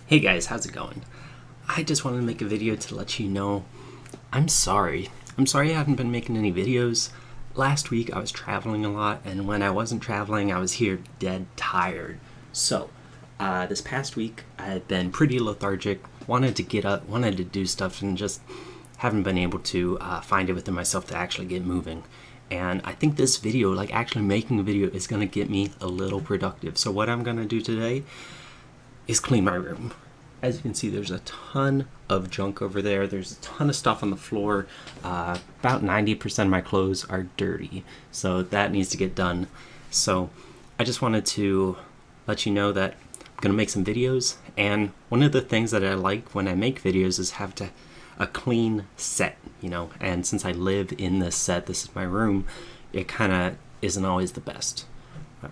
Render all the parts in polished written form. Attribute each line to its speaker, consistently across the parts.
Speaker 1: Hey guys, how's it going? I just wanted to make a video to let you know I'm sorry. I'm sorry I haven't been making any videos. Last week I was traveling a lot, and when I wasn't traveling I was here dead tired. So, this past week I've been pretty lethargic, wanted to get up, wanted to do stuff, and just haven't been able to find it within myself to actually get moving. And I think this video, like actually making a video, is going to get me a little productive. So what I'm going to do today is clean my room. As you can see, there's a ton of junk over there. There's a ton of stuff on the floor. About 90% of my clothes are dirty, so that needs to get done. So I just wanted to let you know that I'm gonna make some videos, and one of the things that I like when I make videos is have a clean set, you know. And since I live in this set, this is my room, it kind of isn't always the best.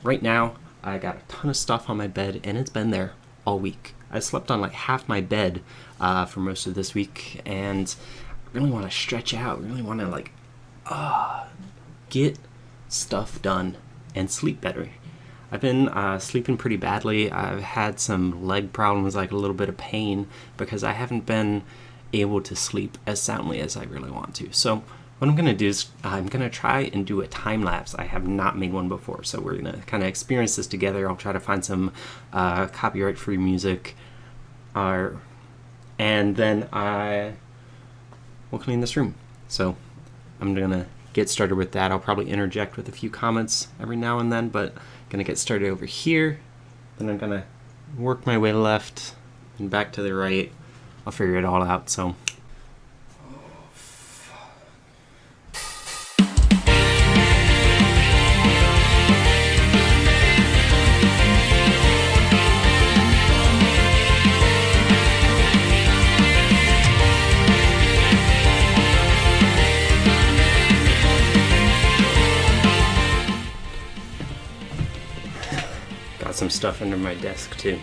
Speaker 1: Right now, I got a ton of stuff on my bed, and it's been there all week. I slept on like half my bed for most of this week, and I really want to stretch out, really want to like get stuff done and sleep better. I've been sleeping pretty badly. I've had some leg problems, like a little bit of pain, because I haven't been able to sleep as soundly as I really want to. So what I'm going to do is I'm going to try and do a time lapse. I have not made one before, so we're going to kind of experience this together. I'll try to find some copyright free music, and then I will clean this room. So I'm going to get started with that. I'll probably interject with a few comments every now and then, but I'm going to get started over here. Then I'm going to work my way left and back to the right. I'll figure it all out. So got some stuff under my desk too.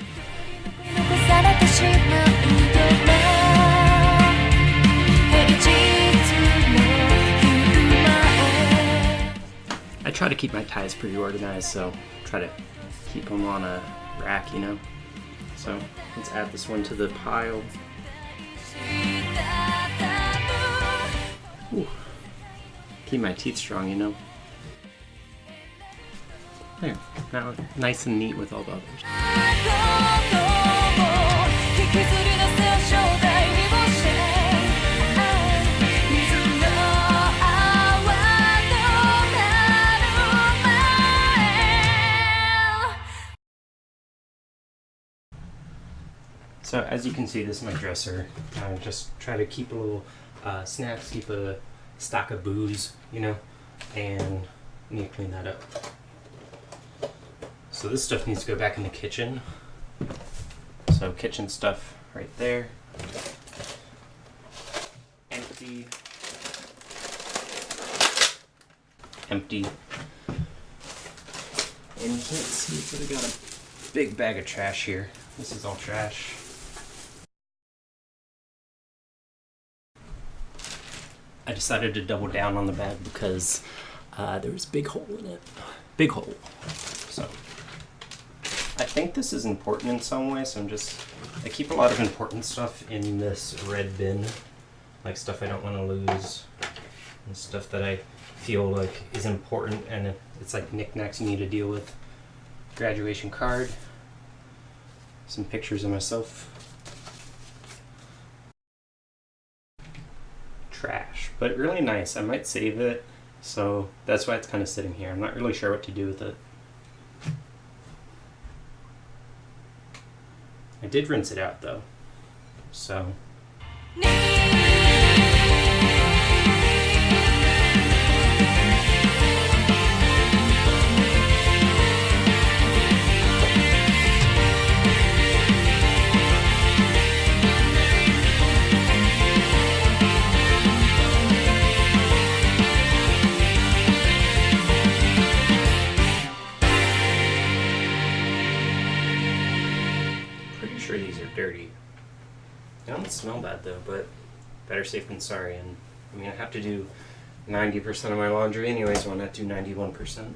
Speaker 1: I try to keep my ties pretty organized, so try to keep them on a rack, you know. So let's add this one to the pile. Ooh. Keep my teeth strong, you know. There, now nice and neat with all the others. So as you can see, this is my dresser. I just try to keep a little snacks, keep a stock of booze, you know, and I need to clean that up. So this stuff needs to go back in the kitchen. So kitchen stuff right there. Empty. Empty. And you can't see, but I got a big bag of trash here. This is all trash. I decided to double down on the bag because there was a big hole in it. Big hole. So I think this is important in some way, so I keep a lot of important stuff in this red bin, like stuff I don't want to lose, and stuff that I feel like is important, and it's like knickknacks you need to deal with. Graduation card, some pictures of myself. Trash, but really nice. I might save it, so that's why it's kind of sitting here. I'm not really sure what to do with it. I did rinse it out though, so. Sure these are dirty. They don't smell bad though, but better safe than sorry. And I mean, I have to do 90% of my laundry anyways, why not do 91%?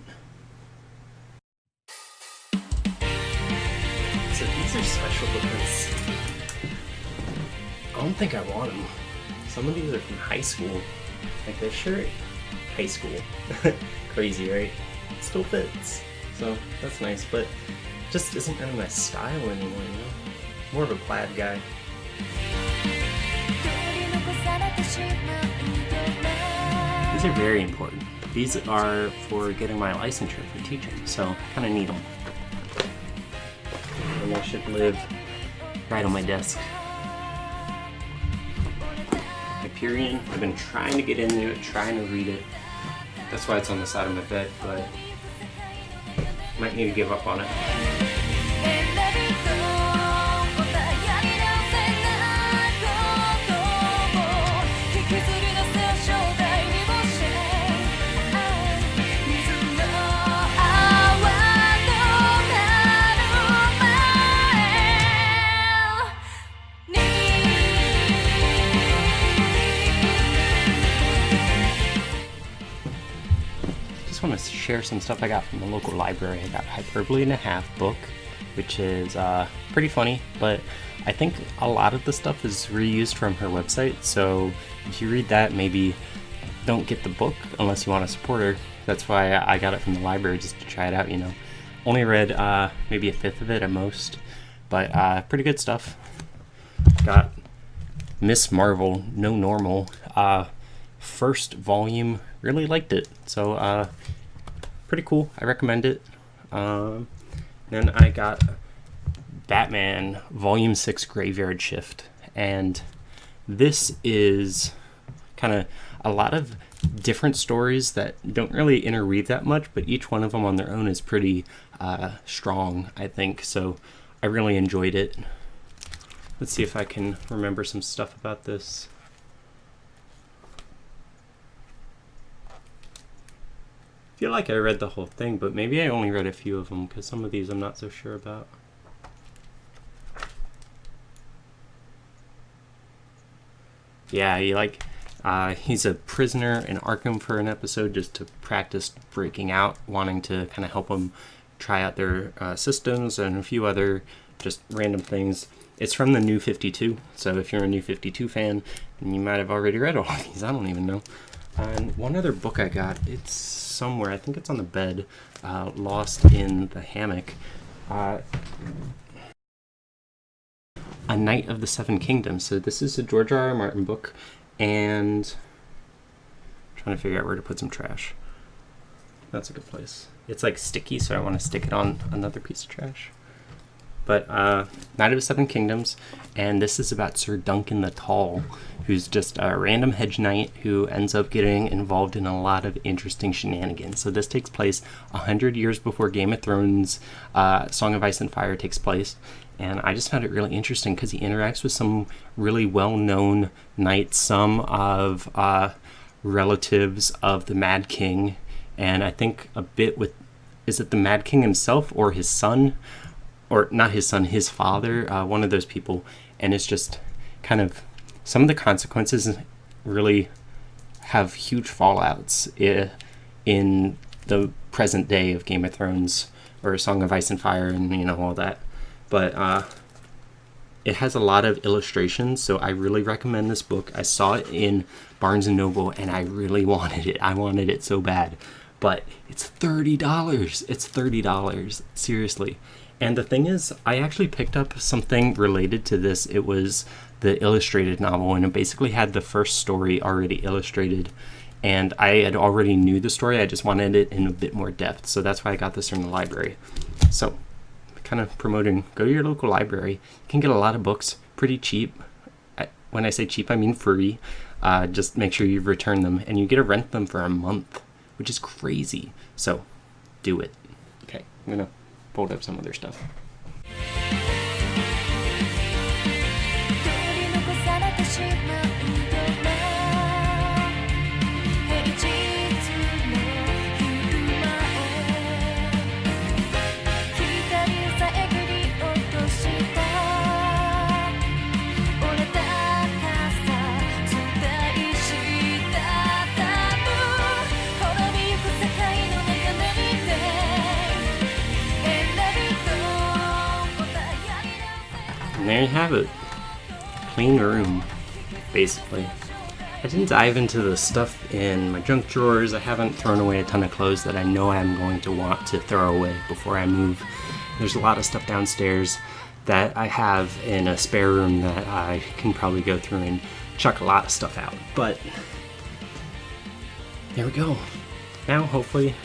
Speaker 1: So these are special because I don't think I want them. Some of these are from high school. Like this shirt, high school. Crazy, right? It still fits. So that's nice, but just isn't really my style anymore, you know? More of a plaid guy. These are very important. These are for getting my licensure for teaching, so kind of need them. And they should live right on my desk. Hyperion, I've been trying to get into it, trying to read it. That's why it's on the side of my bed, but might need to give up on it. I want to share some stuff I got from the local library. I got Hyperbole and a Half book, which is pretty funny, but I think a lot of the stuff is reused from her website, so if you read that, maybe don't get the book unless you want to support her. That's why I got it from the library, just to try it out, you know. Only read maybe a fifth of it at most, but pretty good stuff. Got Miss Marvel, No Normal, first volume, really liked it, so pretty cool. I recommend it. Then I got Batman Volume 6 Graveyard Shift, and this is kind of a lot of different stories that don't really interweave that much, but each one of them on their own is pretty strong, I think, so I really enjoyed it. Let's see if I can remember some stuff about this. I feel like I read the whole thing, but maybe I only read a few of them because some of these I'm not so sure about. Yeah, he's a prisoner in Arkham for an episode just to practice breaking out, wanting to kind of help him try out their systems and a few other just random things. It's from the New 52, so if you're a New 52 fan, you might have already read all of these, I don't even know. And one other book I got, it's somewhere, I think it's on the bed, Lost in the Hammock. A Knight of the Seven Kingdoms. So this is a George R.R. Martin book, and I'm trying to figure out where to put some trash. That's a good place. It's like sticky, so I want to stick it on another piece of trash. But Knight of the Seven Kingdoms, and this is about Sir Duncan the Tall, who's just a random hedge knight who ends up getting involved in a lot of interesting shenanigans. So this takes place 100 years before Game of Thrones, Song of Ice and Fire takes place, and I just found it really interesting because he interacts with some really well-known knights, some of relatives of the Mad King, and I think a bit with, is it the Mad King himself or his son? Or not his son, his father, one of those people, and it's just kind of, some of the consequences really have huge fallouts in the present day of Game of Thrones, or Song of Ice and Fire, and, you know, all that. But it has a lot of illustrations, so I really recommend this book. I saw it in Barnes & Noble, and I really wanted it. I wanted it so bad. But it's $30. It's $30, seriously. And the thing is, I actually picked up something related to this. It was the illustrated novel, and it basically had the first story already illustrated. And I had already knew the story, I just wanted it in a bit more depth. So that's why I got this from the library. So, kind of promoting, go to your local library. You can get a lot of books pretty cheap. When I say cheap, I mean free. Just make sure you return them, and you get to rent them for a month, which is crazy. So, do it. Okay, I'm gonna pulled up some other stuff. And there you have it. Clean room, basically. I didn't dive into the stuff in my junk drawers. I haven't thrown away a ton of clothes that I know I'm going to want to throw away before I move. There's a lot of stuff downstairs that I have in a spare room that I can probably go through and chuck a lot of stuff out. But there we go. Now, hopefully,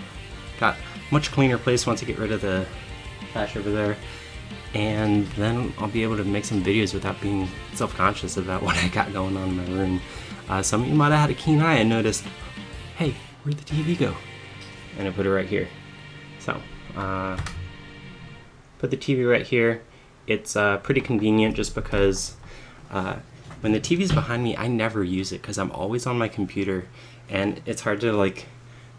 Speaker 1: got a much cleaner place once I get rid of the trash over there. And then I'll be able to make some videos without being self-conscious about what I got going on in my room. Some of you might have had a keen eye and noticed, hey, where'd the TV go? And I put it right here. So, put the TV right here. It's pretty convenient just because when the TV's behind me, I never use it because I'm always on my computer, and it's hard to like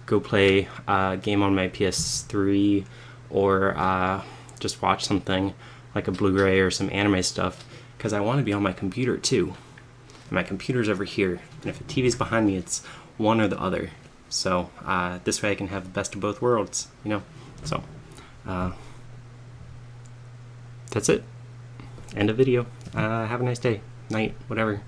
Speaker 1: go play a game on my PS3 or just watch something like a Blu-ray or some anime stuff because I want to be on my computer too. And my computer's over here, and if the TV's behind me, it's one or the other. So this way I can have the best of both worlds, you know? So that's it. End of video. Have a nice day, night, whatever.